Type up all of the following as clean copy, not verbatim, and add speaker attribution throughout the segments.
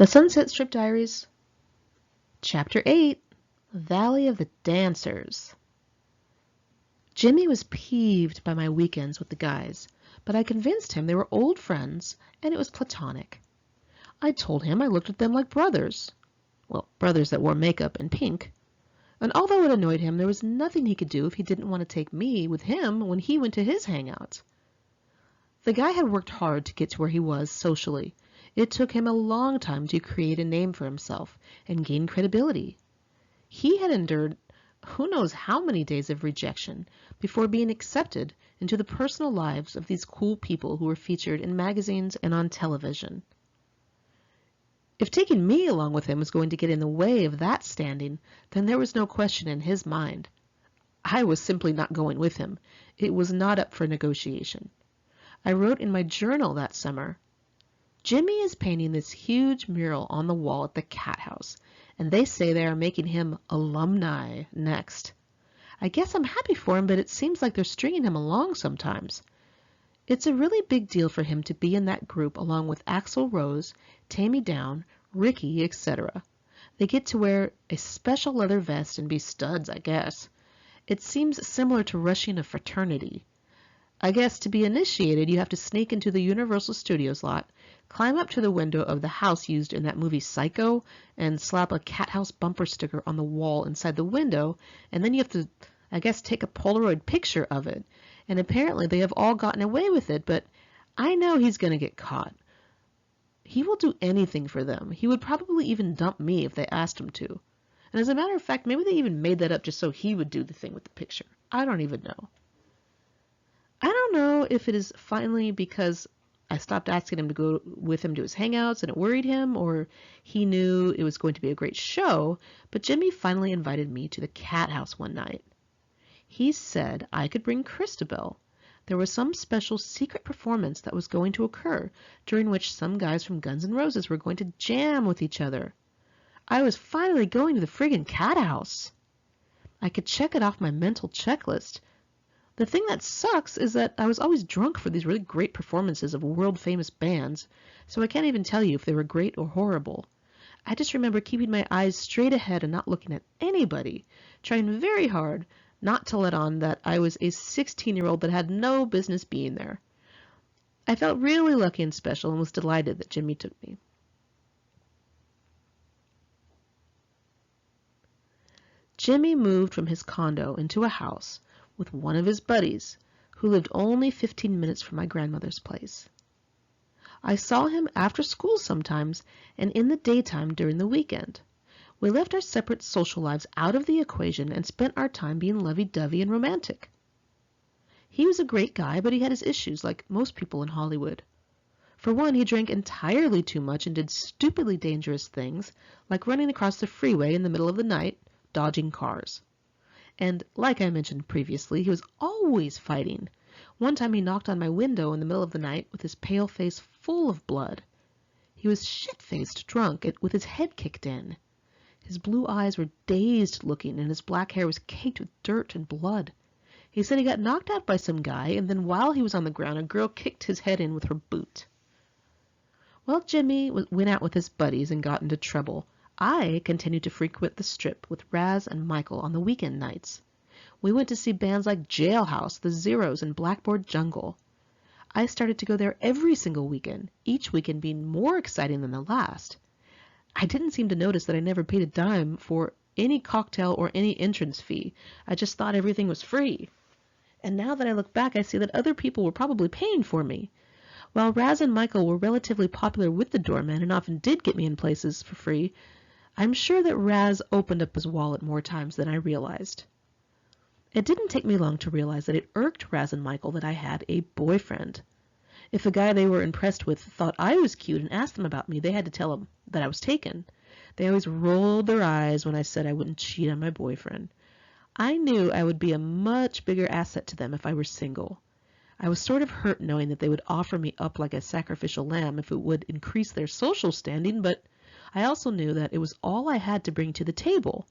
Speaker 1: The Sunset Strip Diaries, Chapter 8, Valley of the Dancers. Jimmy was peeved by my weekends with the guys, but I convinced him they were old friends and it was platonic. I told him I looked at them like brothers. Well, brothers that wore makeup and pink. And although it annoyed him, there was nothing he could do if he didn't want to take me with him when he went to his hangouts. The guy had worked hard to get to where he was socially. It took him a long time to create a name for himself and gain credibility. He had endured who knows how many days of rejection before being accepted into the personal lives of these cool people who were featured in magazines and on television. If taking me along with him was going to get in the way of that standing, then there was no question in his mind. I was simply not going with him. It was not up for negotiation. I wrote in my journal that summer, Jimmy is painting this huge mural on the wall at the Cat House, and they say they are making him alumni next. I guess I'm happy for him, but it seems like they're stringing him along sometimes. It's a really big deal for him to be in that group along with Axl Rose, Tammy Down, Ricky, etc. They get to wear a special leather vest and be studs, I guess. It seems similar to rushing a fraternity. I guess to be initiated, you have to sneak into the Universal Studios lot, climb up to the window of the house used in that movie Psycho, and slap a Cat House bumper sticker on the wall inside the window, and then you have to, I guess, take a Polaroid picture of it. And apparently they have all gotten away with it, but I know he's going to get caught. He will do anything for them. He would probably even dump me if they asked him to. And as a matter of fact, maybe they even made that up just so he would do the thing with the picture. I don't even know. I don't know if it is finally because I stopped asking him to go with him to his hangouts and it worried him, or he knew it was going to be a great show, but Jimmy finally invited me to the Cat House one night. He said I could bring Christabel. There was some special secret performance that was going to occur, during which some guys from Guns N' Roses were going to jam with each other. I was finally going to the friggin' Cat House. I could check it off my mental checklist. The thing that sucks is that I was always drunk for these really great performances of world-famous bands, so I can't even tell you if they were great or horrible. I just remember keeping my eyes straight ahead and not looking at anybody, trying very hard not to let on that I was a 16-year-old that had no business being there. I felt really lucky and special and was delighted that Jimmy took me. Jimmy moved from his condo into a house with one of his buddies, who lived only 15 minutes from my grandmother's place. I saw him after school sometimes and in the daytime during the weekend. We left our separate social lives out of the equation and spent our time being lovey-dovey and romantic. He was a great guy, but he had his issues like most people in Hollywood. For one, he drank entirely too much and did stupidly dangerous things, like running across the freeway in the middle of the night, dodging cars. And, like I mentioned previously, he was always fighting. One time he knocked on my window in the middle of the night with his pale face full of blood. He was shit-faced drunk with his head kicked in. His blue eyes were dazed looking and his black hair was caked with dirt and blood. He said he got knocked out by some guy, and then while he was on the ground, a girl kicked his head in with her boot. Well, Jimmy went out with his buddies and got into trouble. I continued to frequent the Strip with Raz and Michael on the weekend nights. We went to see bands like Jailhouse, The Zeros, and Blackboard Jungle. I started to go there every single weekend, each weekend being more exciting than the last. I didn't seem to notice that I never paid a dime for any cocktail or any entrance fee. I just thought everything was free. And now that I look back, I see that other people were probably paying for me. While Raz and Michael were relatively popular with the doorman and often did get me in places for free, I'm sure that Raz opened up his wallet more times than I realized. It didn't take me long to realize that it irked Raz and Michael that I had a boyfriend. If the guy they were impressed with thought I was cute and asked them about me, they had to tell him that I was taken. They always rolled their eyes when I said I wouldn't cheat on my boyfriend. I knew I would be a much bigger asset to them if I were single. I was sort of hurt knowing that they would offer me up like a sacrificial lamb if it would increase their social standing, but I also knew that it was all I had to bring to the table.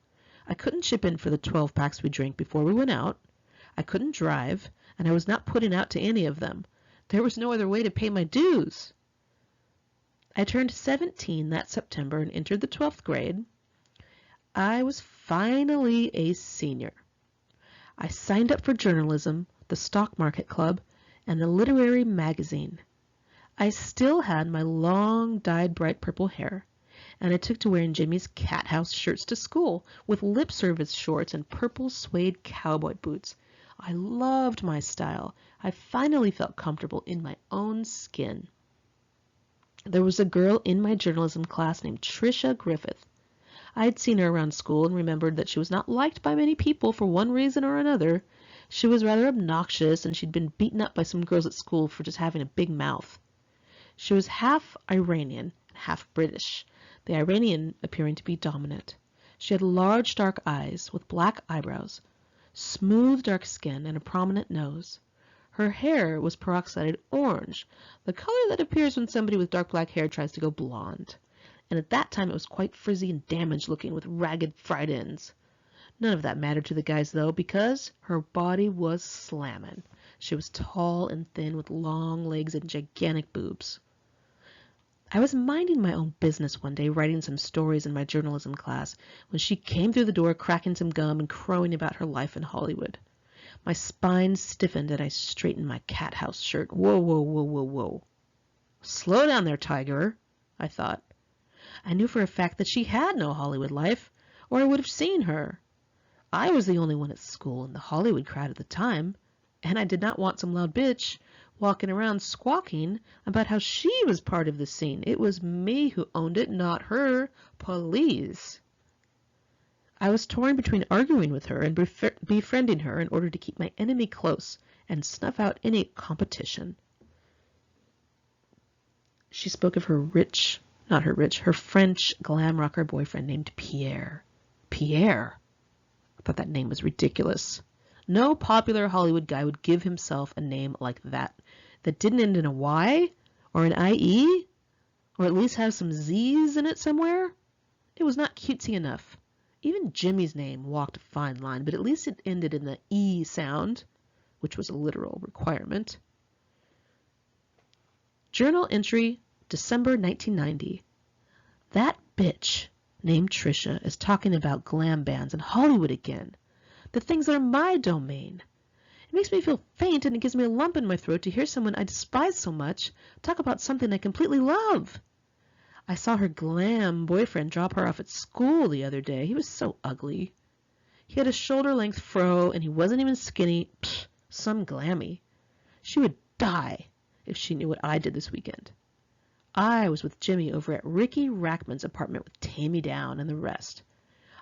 Speaker 1: I couldn't chip in for the 12 packs we drank before we went out. I couldn't drive, and I was not putting out to any of them. There was no other way to pay my dues. I turned 17 that September and entered the 12th grade. I was finally a senior. I signed up for journalism, the stock market club, and the literary magazine. I still had my long, dyed bright purple hair, and I took to wearing Jimmy's cat house shirts to school with lip service shorts and purple suede cowboy boots. I loved my style. I finally felt comfortable in my own skin. There was a girl in my journalism class named Trisha Griffith. I had seen her around school and remembered that she was not liked by many people for one reason or another. She was rather obnoxious, and she'd been beaten up by some girls at school for just having a big mouth. She was half Iranian and half British, the Iranian appearing to be dominant. She had large dark eyes with black eyebrows, smooth dark skin, and a prominent nose. Her hair was peroxided orange, the color that appears when somebody with dark black hair tries to go blonde. And at that time it was quite frizzy and damaged looking with ragged fried ends. None of that mattered to the guys though, because her body was slammin'. She was tall and thin with long legs and gigantic boobs. I was minding my own business one day, writing some stories in my journalism class, when she came through the door cracking some gum and crowing about her life in Hollywood. My spine stiffened and I straightened my cat house shirt. Whoa, whoa, whoa, whoa, whoa. Slow down there, Tiger, I thought. I knew for a fact that she had no Hollywood life, or I would have seen her. I was the only one at school in the Hollywood crowd at the time, and I did not want some loud bitch walking around squawking about how she was part of the scene. It was me who owned it, not her. Please. I was torn between arguing with her and befriending her in order to keep my enemy close and snuff out any competition. She spoke of her her French glam rocker boyfriend named Pierre. Pierre? I thought that name was ridiculous. No popular Hollywood guy would give himself a name like that didn't end in a Y or an IE, or at least have some Z's in it somewhere. It was not cutesy enough. Even Jimmy's name walked a fine line, but at least it ended in the E sound, which was a literal requirement. Journal entry, December 1990. That bitch named Trisha is talking about glam bands in Hollywood again. The things that are my domain. It makes me feel faint and it gives me a lump in my throat to hear someone I despise so much talk about something I completely love. I saw her glam boyfriend drop her off at school the other day. He was so ugly. He had a shoulder-length fro and he wasn't even skinny. Pfft, some glammy. She would die if she knew what I did this weekend. I was with Jimmy over at Ricky Rackman's apartment with Tammy Down and the rest.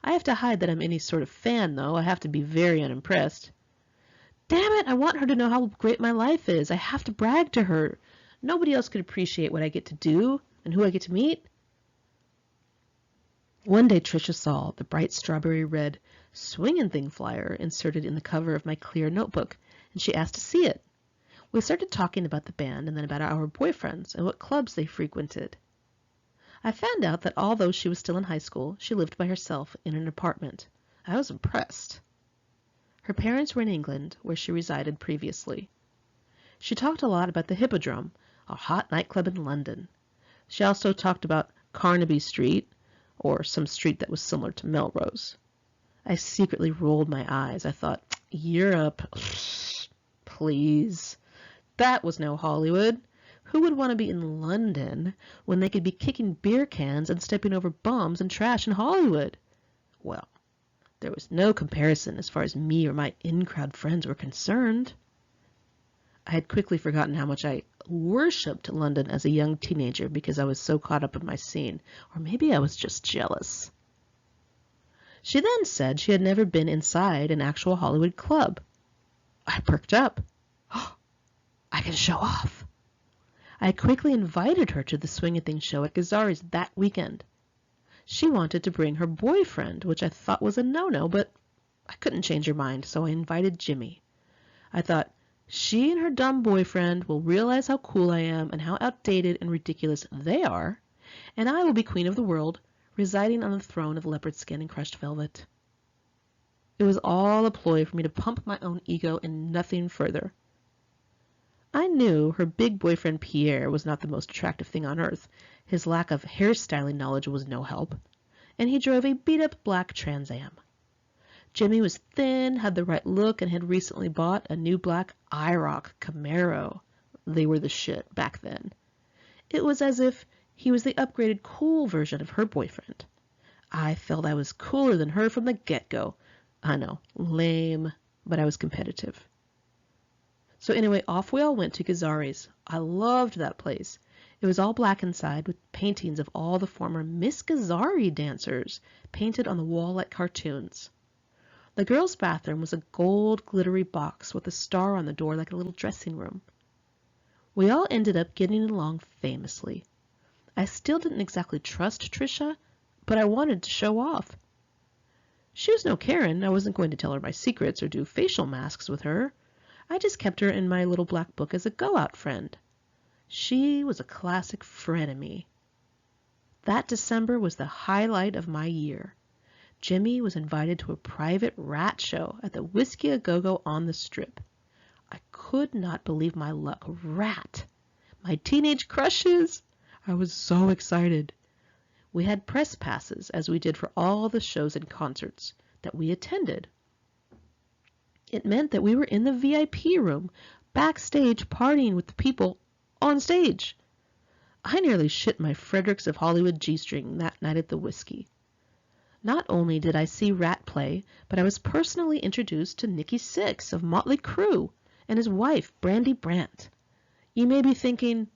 Speaker 1: I have to hide that I'm any sort of fan, though. I have to be very unimpressed. Damn it, I want her to know how great my life is. I have to brag to her. Nobody else could appreciate what I get to do and who I get to meet. One day Trisha saw the bright strawberry red swingin' thing flyer inserted in the cover of my clear notebook, and she asked to see it. We started talking about the band and then about our boyfriends and what clubs they frequented. I found out that although she was still in high school, she lived by herself in an apartment. I was impressed. Her parents were in England, where she resided previously. She talked a lot about the Hippodrome, a hot nightclub in London. She also talked about Carnaby Street, or some street that was similar to Melrose. I secretly rolled my eyes. I thought, Europe, please. That was no Hollywood. Who would want to be in London when they could be kicking beer cans and stepping over bombs and trash in Hollywood? Well, there was no comparison as far as me or my in-crowd friends were concerned. I had quickly forgotten how much I worshipped London as a young teenager because I was so caught up in my scene, or maybe I was just jealous. She then said she had never been inside an actual Hollywood club. I perked up. Oh, I can show off. I quickly invited her to the Swing-a Thing show at Gazzari's that weekend. She wanted to bring her boyfriend, which I thought was a no-no, but I couldn't change her mind, so I invited Jimmy. I thought, she and her dumb boyfriend will realize how cool I am and how outdated and ridiculous they are, and I will be queen of the world, residing on the throne of leopard skin and crushed velvet. It was all a ploy for me to pump my own ego and nothing further. I knew her big boyfriend Pierre was not the most attractive thing on earth. His lack of hairstyling knowledge was no help. And he drove a beat-up black Trans Am. Jimmy was thin, had the right look, and had recently bought a new black IROC Camaro. They were the shit back then. It was as if he was the upgraded cool version of her boyfriend. I felt I was cooler than her from the get-go. I know, lame, but I was competitive. So anyway, off we all went to Gazzari's. I loved that place. It was all black inside with paintings of all the former Miss Gazzari dancers painted on the wall like cartoons. The girls' bathroom was a gold glittery box with a star on the door like a little dressing room. We all ended up getting along famously. I still didn't exactly trust Trisha, but I wanted to show off. She was no Karen. I wasn't going to tell her my secrets or do facial masks with her. I just kept her in my little black book as a go-out friend. She was a classic frenemy. That December was the highlight of my year. Jimmy was invited to a private rat show at the Whiskey A Go-Go on the Strip. I could not believe my luck. Rat! My teenage crushes! I was so excited. We had press passes, as we did for all the shows and concerts that we attended. It meant that we were in the VIP room, backstage partying with the people on stage. I nearly shit my Fredericks of Hollywood G-string that night at the Whiskey. Not only did I see Rat play, but I was personally introduced to Nicky Sixx of Motley Crue and his wife, Brandy Brandt. You may be thinking,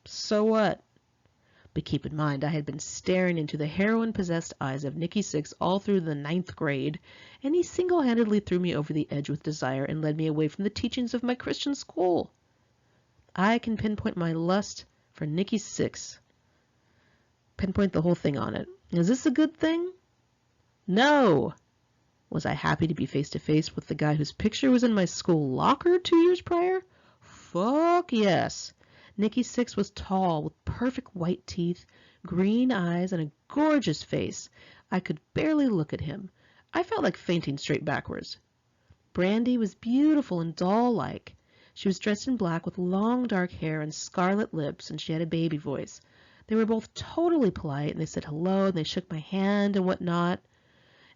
Speaker 1: so what? But keep in mind, I had been staring into the heroin-possessed eyes of Nicky Sixx all through the 9th grade, and he single-handedly threw me over the edge with desire and led me away from the teachings of my Christian school. I can pinpoint my lust for Nicky Sixx. Pinpoint the whole thing on it. Is this a good thing? No! Was I happy to be face-to-face with the guy whose picture was in my school locker 2 years prior? Fuck yes! Nicky Sixx was tall, with perfect white teeth, green eyes, and a gorgeous face. I could barely look at him. I felt like fainting straight backwards. Brandy was beautiful and doll-like. She was dressed in black with long dark hair and scarlet lips, and she had a baby voice. They were both totally polite, and they said hello, and they shook my hand and whatnot,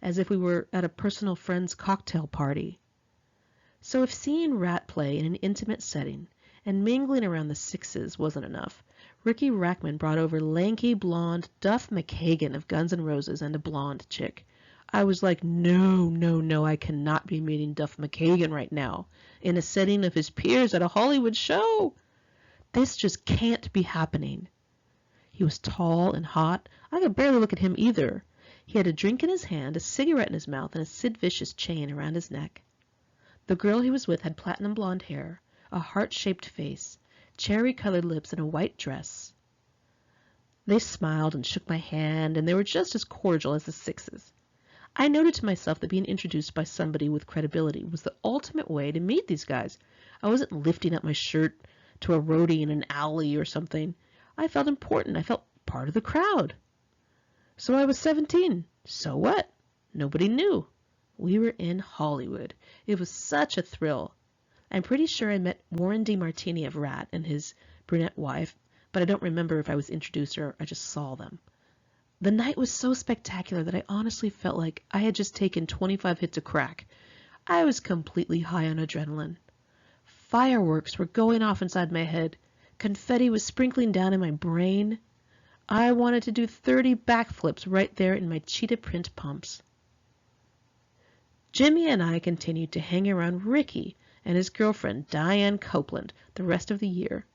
Speaker 1: as if we were at a personal friend's cocktail party. So if seeing Rat play in an intimate setting and mingling around the Sixes wasn't enough, Ricky Rackman brought over lanky, blonde Duff McKagan of Guns N' Roses and a blonde chick. I was like, no, I cannot be meeting Duff McKagan right now, in a setting of his peers at a Hollywood show. This just can't be happening. He was tall and hot. I could barely look at him either. He had a drink in his hand, a cigarette in his mouth, and a Sid Vicious chain around his neck. The girl he was with had platinum blonde hair, a heart-shaped face, cherry-colored lips, and a white dress. They smiled and shook my hand, and they were just as cordial as the Sixes. I noted to myself that being introduced by somebody with credibility was the ultimate way to meet these guys. I wasn't lifting up my shirt to a roadie in an alley or something. I felt important. I felt part of the crowd. So I was 17. So what? Nobody knew. We were in Hollywood. It was such a thrill. I'm pretty sure I met Warren DeMartini of Rat and his brunette wife, but I don't remember if I was introduced or I just saw them. The night was so spectacular that I honestly felt like I had just taken 25 hits of crack. I was completely high on adrenaline. Fireworks were going off inside my head. Confetti was sprinkling down in my brain. I wanted to do 30 backflips right there in my cheetah print pumps. Jimmy and I continued to hang around Ricky and his girlfriend, Diane Copeland, the rest of the year.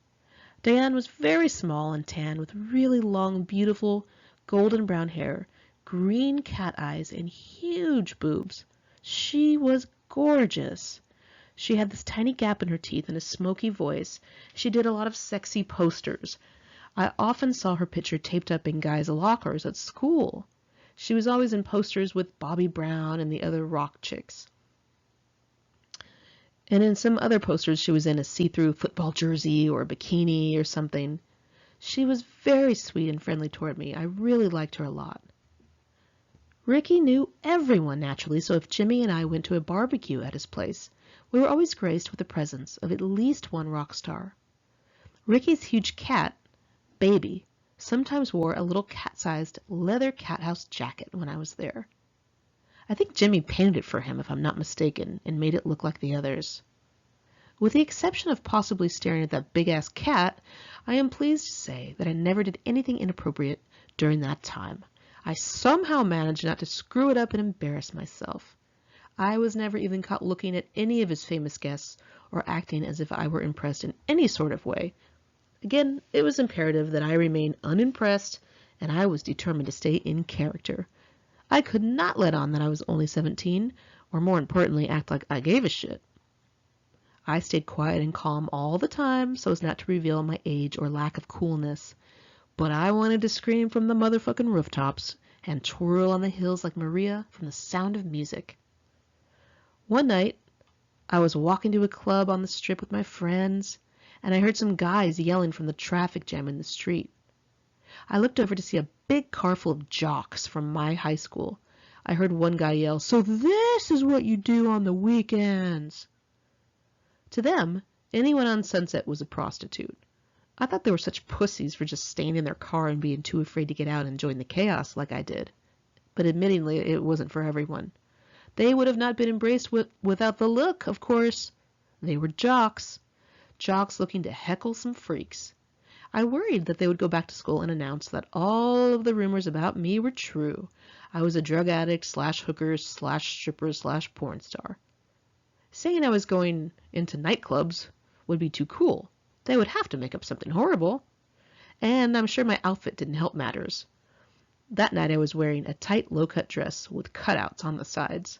Speaker 1: Diane was very small and tan with really long, beautiful, golden brown hair, green cat eyes, and huge boobs. She was gorgeous. She had this tiny gap in her teeth and a smoky voice. She did a lot of sexy posters. I often saw her picture taped up in guys' lockers at school. She was always in posters with Bobby Brown and the other rock chicks. And in some other posters she was in a see-through football jersey or a bikini or something. She was very sweet and friendly toward me. I really liked her a lot. Ricky knew everyone naturally, so if Jimmy and I went to a barbecue at his place, We were always graced with the presence of at least one rock star. Ricky's huge cat, Baby, sometimes wore a little cat-sized leather cathouse jacket when I was there. I think Jimmy painted it for him, if I'm not mistaken, and made it look like the others. With the exception of possibly staring at that big-ass cat, I am pleased to say that I never did anything inappropriate during that time. I somehow managed not to screw it up and embarrass myself. I was never even caught looking at any of his famous guests or acting as if I were impressed in any sort of way. Again, it was imperative that I remain unimpressed, and I was determined to stay in character. I could not let on that I was only 17, or more importantly, act like I gave a shit. I stayed quiet and calm all the time so as not to reveal my age or lack of coolness, but I wanted to scream from the motherfucking rooftops and twirl on the hills like Maria from the Sound of Music. One night, I was walking to a club on the strip with my friends, and I heard some guys yelling from the traffic jam in the street. I looked over to see a big car full of jocks from my high school. I heard one guy yell, "So this is what you do on the weekends!" To them, anyone on Sunset was a prostitute. I thought they were such pussies for just staying in their car and being too afraid to get out and join the chaos like I did. But admittingly, it wasn't for everyone. They would have not been embraced without the look, of course. They were jocks. Jocks looking to heckle some freaks. I worried that they would go back to school and announce that all of the rumors about me were true. I was a drug addict / hooker / stripper / porn star. Saying I was going into nightclubs would be too cool. They would have to make up something horrible. And I'm sure my outfit didn't help matters. That night I was wearing a tight low-cut dress with cutouts on the sides.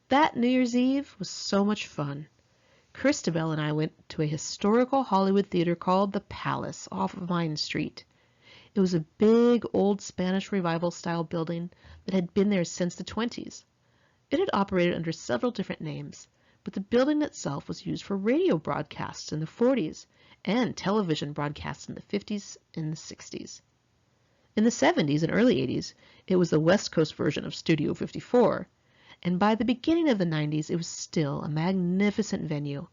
Speaker 1: That New Year's Eve was so much fun. Christabel and I went to a historical Hollywood theater called the Palace off of Vine Street. It was a big, old Spanish Revival-style building that had been there since the 20s. It had operated under several different names, but the building itself was used for radio broadcasts in the 40s and television broadcasts in the 50s and the 60s. In the 70s and early 80s, it was the West Coast version of Studio 54, and by the beginning of the 90s, it was still a magnificent venue,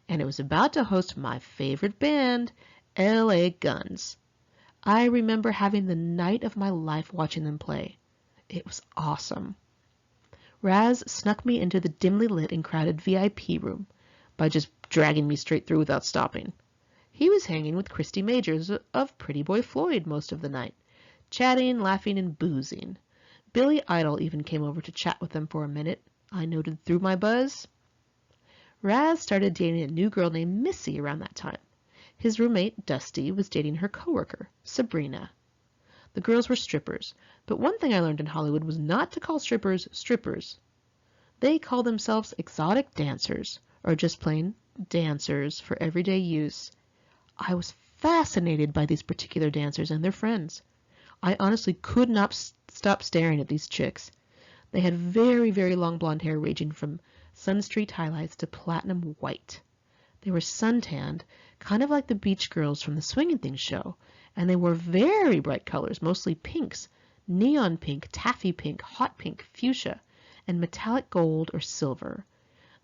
Speaker 1: and it was about to host my favorite band, L.A. Guns. I remember having the night of my life watching them play. It was awesome. Raz snuck me into the dimly lit and crowded VIP room by just dragging me straight through without stopping. He was hanging with Christy Majors of Pretty Boy Floyd most of the night, chatting, laughing, and boozing. Billy Idol even came over to chat with them for a minute, I noted through my buzz. Raz started dating a new girl named Missy around that time. His roommate, Dusty, was dating her coworker, Sabrina. The girls were strippers, but one thing I learned in Hollywood was not to call strippers strippers. They called themselves exotic dancers, or just plain dancers for everyday use. I was fascinated by these particular dancers and their friends. I honestly could not stop staring at these chicks. They had very, very long blonde hair ranging from Sunstreak highlights to platinum white. They were suntanned, kind of like the beach girls from the Swingin' Things show, and they wore very bright colors, mostly pinks, neon pink, taffy pink, hot pink, fuchsia, and metallic gold or silver.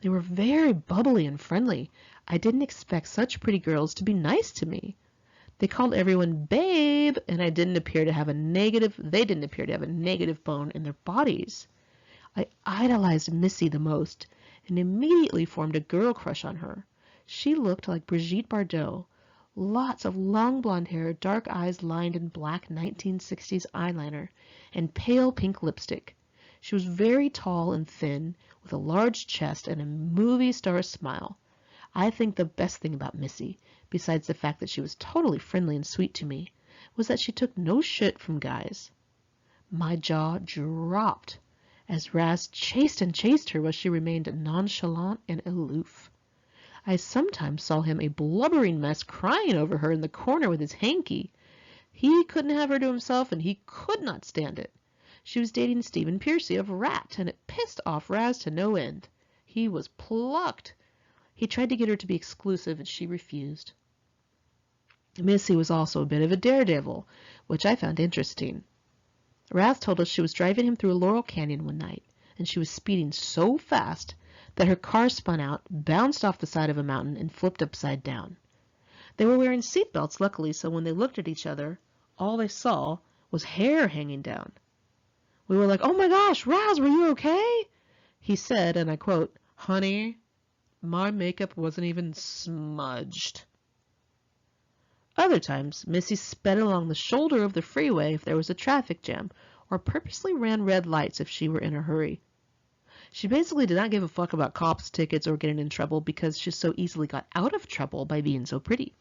Speaker 1: They were very bubbly and friendly. I didn't expect such pretty girls to be nice to me. They called everyone babe, and they didn't appear to have a negative bone in their bodies. I idolized Missy the most, and immediately formed a girl crush on her. She looked like Brigitte Bardot. Lots of long blonde hair, dark eyes lined in black 1960s eyeliner, and pale pink lipstick. She was very tall and thin, with a large chest and a movie star smile. I think the best thing about Missy, besides the fact that she was totally friendly and sweet to me, was that she took no shit from guys. My jaw dropped as Raz chased and chased her while she remained nonchalant and aloof. I sometimes saw him a blubbering mess crying over her in the corner with his hanky. He couldn't have her to himself, and he could not stand it. She was dating Stephen Piercy of Rat, and it pissed off Raz to no end. He was plucked. He tried to get her to be exclusive, and she refused. Missy was also a bit of a daredevil, which I found interesting. Raz told us she was driving him through Laurel Canyon one night, and she was speeding so fast that her car spun out, bounced off the side of a mountain, and flipped upside down. They were wearing seatbelts, luckily, so when they looked at each other, all they saw was hair hanging down. We were like, "Oh my gosh, Raz, were you okay?" He said, and I quote, "Honey, my makeup wasn't even smudged." Other times, Missy sped along the shoulder of the freeway if there was a traffic jam, or purposely ran red lights if she were in a hurry. She basically did not give a fuck about cops, tickets, or getting in trouble because she so easily got out of trouble by being so pretty.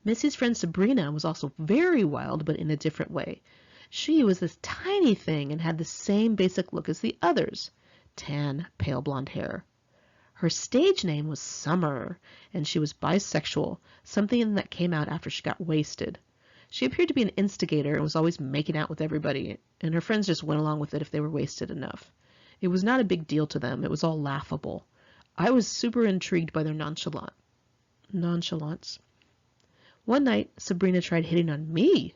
Speaker 1: Missy's friend Sabrina was also very wild, but in a different way. She was this tiny thing and had the same basic look as the others, tan, pale blonde hair. Her stage name was Summer, and she was bisexual, something that came out after she got wasted. She appeared to be an instigator and was always making out with everybody, and her friends just went along with it if they were wasted enough. It was not a big deal to them. It was all laughable. I was super intrigued by their nonchalance. One night, Sabrina tried hitting on me.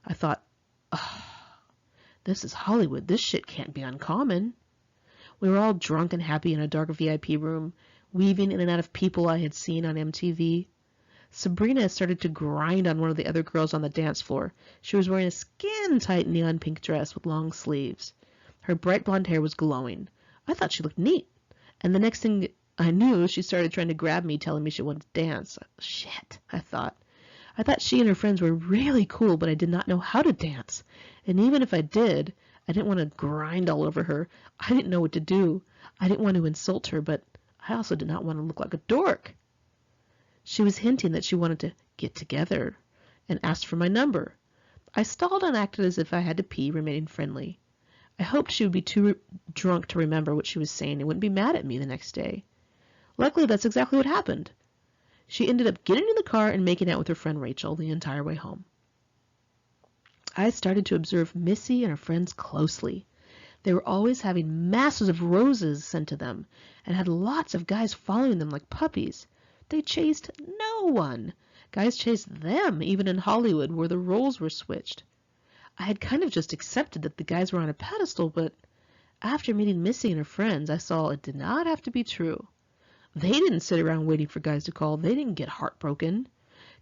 Speaker 1: I thought, oh, this is Hollywood. This shit can't be uncommon. We were all drunk and happy in a dark VIP room, weaving in and out of people I had seen on MTV. Sabrina started to grind on one of the other girls on the dance floor. She was wearing a skin-tight neon pink dress with long sleeves. Her bright blonde hair was glowing. I thought she looked neat. And the next thing I knew, she started trying to grab me, telling me she wanted to dance. Shit, I thought. I thought she and her friends were really cool, but I did not know how to dance. And even if I did, I didn't want to grind all over her. I didn't know what to do. I didn't want to insult her, but I also did not want to look like a dork. She was hinting that she wanted to get together and asked for my number. I stalled and acted as if I had to pee, remaining friendly. I hoped she would be too drunk to remember what she was saying and wouldn't be mad at me the next day. Luckily, that's exactly what happened. She ended up getting in the car and making out with her friend Rachel the entire way home. I started to observe Missy and her friends closely. They were always having masses of roses sent to them and had lots of guys following them like puppies. They chased no one. Guys chased them, even in Hollywood, where the roles were switched. I had kind of just accepted that the guys were on a pedestal, but after meeting Missy and her friends, I saw it did not have to be true. They didn't sit around waiting for guys to call. They didn't get heartbroken.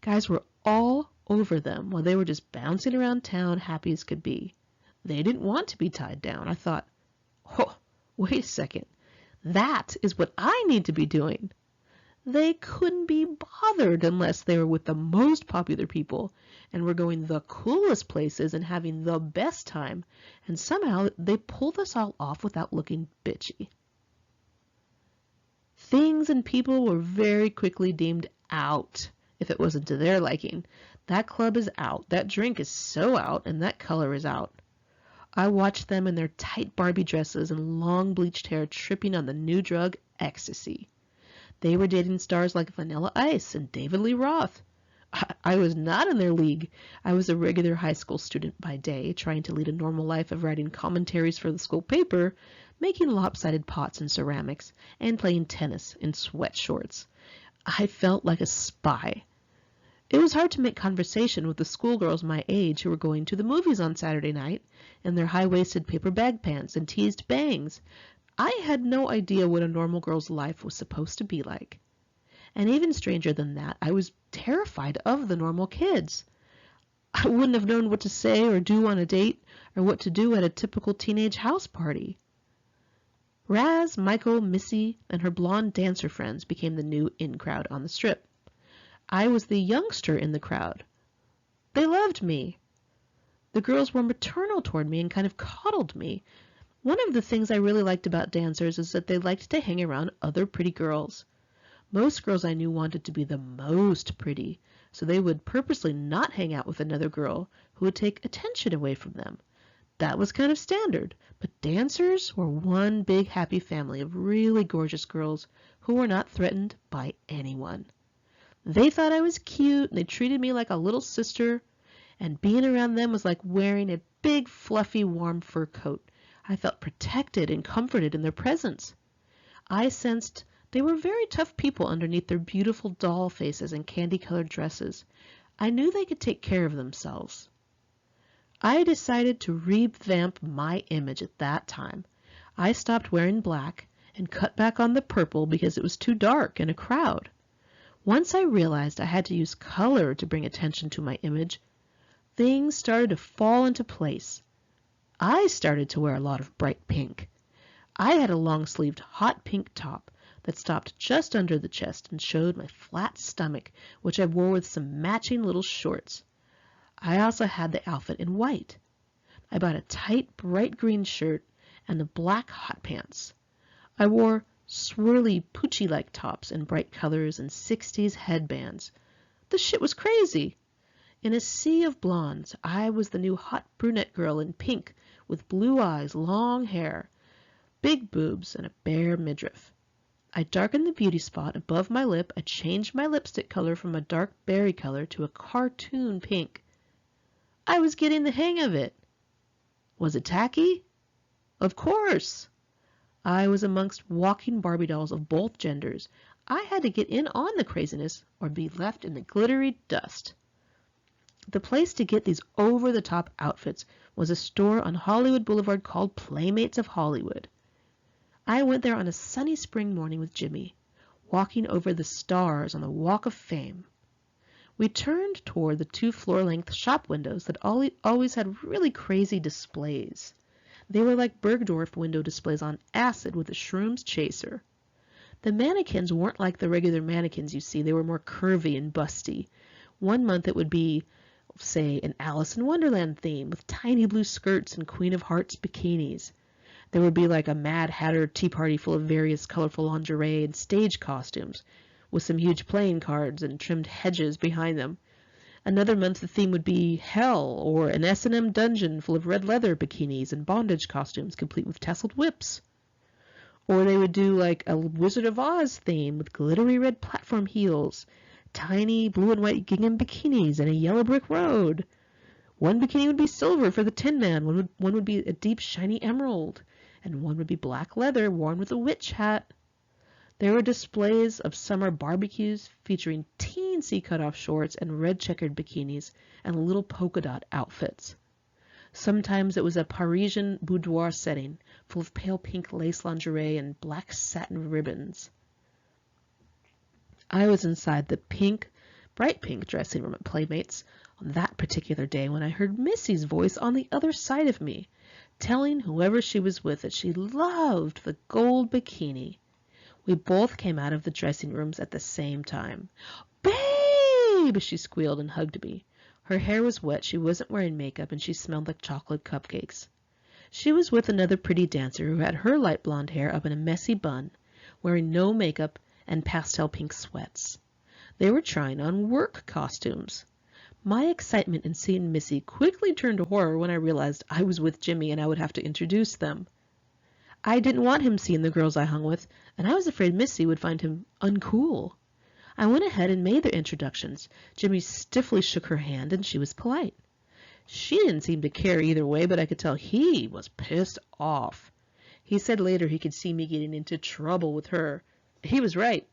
Speaker 1: Guys were all over them while they were just bouncing around town happy as could be. They didn't want to be tied down. I thought, oh, wait a second. That is what I need to be doing. They couldn't be bothered unless they were with the most popular people and were going the coolest places and having the best time, and somehow they pulled this all off without looking bitchy. Things and people were very quickly deemed out if it wasn't to their liking. That club is out, that drink is so out, and that color is out. I watched them in their tight Barbie dresses and long bleached hair tripping on the new drug, ecstasy. They were dating stars like Vanilla Ice and David Lee Roth. I was not in their league. I was a regular high school student by day, trying to lead a normal life of writing commentaries for the school paper, making lopsided pots and ceramics, and playing tennis in sweat shorts. I felt like a spy. It was hard to make conversation with the schoolgirls my age who were going to the movies on Saturday night in their high-waisted paper bag pants and teased bangs. I had no idea what a normal girl's life was supposed to be like. And even stranger than that, I was terrified of the normal kids. I wouldn't have known what to say or do on a date or what to do at a typical teenage house party. Raz, Michael, Missy, and her blonde dancer friends became the new in-crowd on the strip. I was the youngster in the crowd. They loved me. The girls were maternal toward me and kind of coddled me. One of the things I really liked about dancers is that they liked to hang around other pretty girls. Most girls I knew wanted to be the most pretty, so they would purposely not hang out with another girl who would take attention away from them. That was kind of standard, but dancers were one big happy family of really gorgeous girls who were not threatened by anyone. They thought I was cute, and they treated me like a little sister, and being around them was like wearing a big, fluffy, warm fur coat. I felt protected and comforted in their presence. I sensed they were very tough people underneath their beautiful doll faces and candy-colored dresses. I knew they could take care of themselves. I decided to revamp my image at that time. I stopped wearing black and cut back on the purple because it was too dark in a crowd. Once I realized I had to use color to bring attention to my image, things started to fall into place. I started to wear a lot of bright pink. I had a long-sleeved hot pink top that stopped just under the chest and showed my flat stomach, which I wore with some matching little shorts. I also had the outfit in white. I bought a tight, bright green shirt and the black hot pants. I wore swirly, poochy-like tops in bright colors and 60s headbands. The shit was crazy. In a sea of blondes, I was the new hot brunette girl in pink with blue eyes, long hair, big boobs, and a bare midriff. I darkened the beauty spot above my lip. I changed my lipstick color from a dark berry color to a cartoon pink. I was getting the hang of it. Was it tacky? Of course. I was amongst walking Barbie dolls of both genders. I had to get in on the craziness or be left in the glittery dust. The place to get these over-the-top outfits was a store on Hollywood Boulevard called Playmates of Hollywood. I went there on a sunny spring morning with Jimmy, walking over the stars on the Walk of Fame. We turned toward the 2 floor-length shop windows that always had really crazy displays. They were like Bergdorf window displays on acid with a shrooms chaser. The mannequins weren't like the regular mannequins you see. They were more curvy and busty. One month it would be, say, an Alice in Wonderland theme with tiny blue skirts and Queen of Hearts bikinis. There would be like a Mad Hatter tea party full of various colorful lingerie and stage costumes, with some huge playing cards and trimmed hedges behind them. Another month the theme would be Hell, or an S&M dungeon full of red leather bikinis and bondage costumes complete with tasseled whips. Or they would do like a Wizard of Oz theme with glittery red platform heels, tiny blue and white gingham bikinis, and a yellow brick road. One bikini would be silver for the Tin Man, one would be a deep shiny emerald, and one would be black leather worn with a witch hat. There were displays of summer barbecues featuring teensy cut-off shorts and red checkered bikinis and little polka dot outfits. Sometimes it was a Parisian boudoir setting full of pale pink lace lingerie and black satin ribbons. I was inside the bright pink dressing room at Playmates on that particular day when I heard Missy's voice on the other side of me, telling whoever she was with that she loved the gold bikini. We both came out of the dressing rooms at the same time. "Babe!" she squealed and hugged me. Her hair was wet, she wasn't wearing makeup, and she smelled like chocolate cupcakes. She was with another pretty dancer who had her light blonde hair up in a messy bun, wearing no makeup and pastel pink sweats. They were trying on work costumes. My excitement in seeing Missy quickly turned to horror when I realized I was with Jimmy and I would have to introduce them. I didn't want him seeing the girls I hung with, and I was afraid Missy would find him uncool. I went ahead and made their introductions. Jimmy stiffly shook her hand, and she was polite. She didn't seem to care either way, but I could tell he was pissed off. He said later he could see me getting into trouble with her. He was right.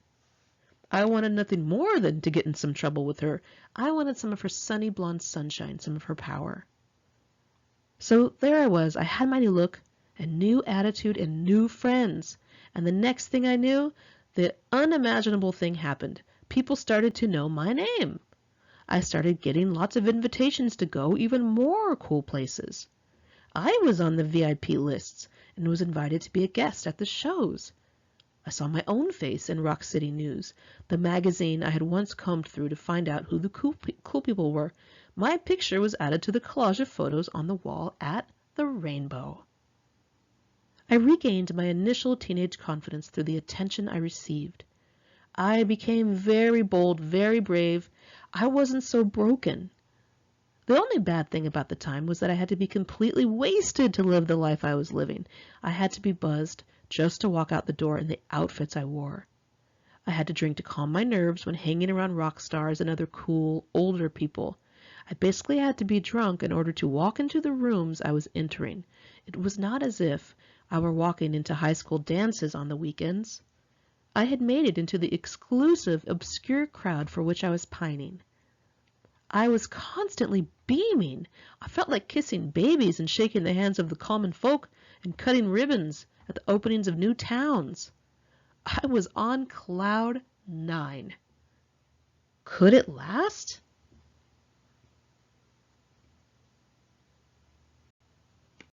Speaker 1: I wanted nothing more than to get in some trouble with her. I wanted some of her sunny blonde sunshine, some of her power. So there I was. I had my new look, a new attitude, and new friends. And the next thing I knew, the unimaginable thing happened. People started to know my name. I started getting lots of invitations to go even more cool places. I was on the VIP lists and was invited to be a guest at the shows. I saw my own face in Rock City News, the magazine I had once combed through to find out who the cool people were. My picture was added to the collage of photos on the wall at the Rainbow. I regained my initial teenage confidence through the attention I received. I became very bold, very brave. I wasn't so broken. The only bad thing about the time was that I had to be completely wasted to live the life I was living. I had to be buzzed just to walk out the door in the outfits I wore. I had to drink to calm my nerves when hanging around rock stars and other cool, older people. I basically had to be drunk in order to walk into the rooms I was entering. It was not as if I were walking into high school dances on the weekends. I had made it into the exclusive, obscure crowd for which I was pining. I was constantly beaming. I felt like kissing babies and shaking the hands of the common folk and cutting ribbons at the openings of new towns. I was on cloud 9. Could it last?